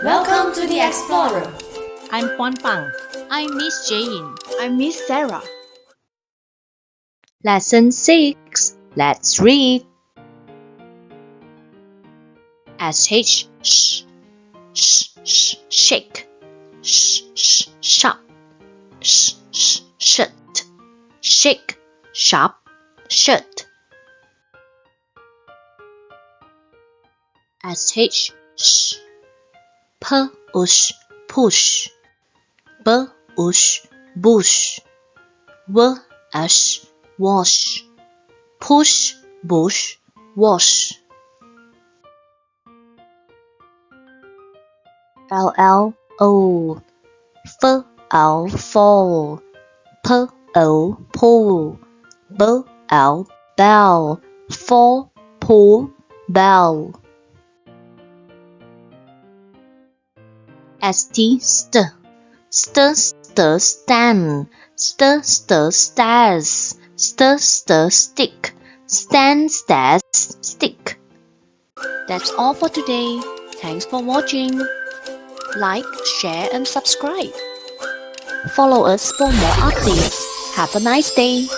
Welcome to the Explorer. I'm Pang. I'm Miss Jane. I'm Miss Sarah. Lesson 6. Let's read. SH sh, shake, shop, shirt, shake, shop, shirt. SH sh, push, push, bush, wash, push, bush, wash. LL O, fall, pull, bell, fall, pull, bell. ST stand, stairs, stick, stand, stairs, stick. That's all for today. Thanks for watching. Like, share and subscribe. Follow us for more updates. Have a nice day.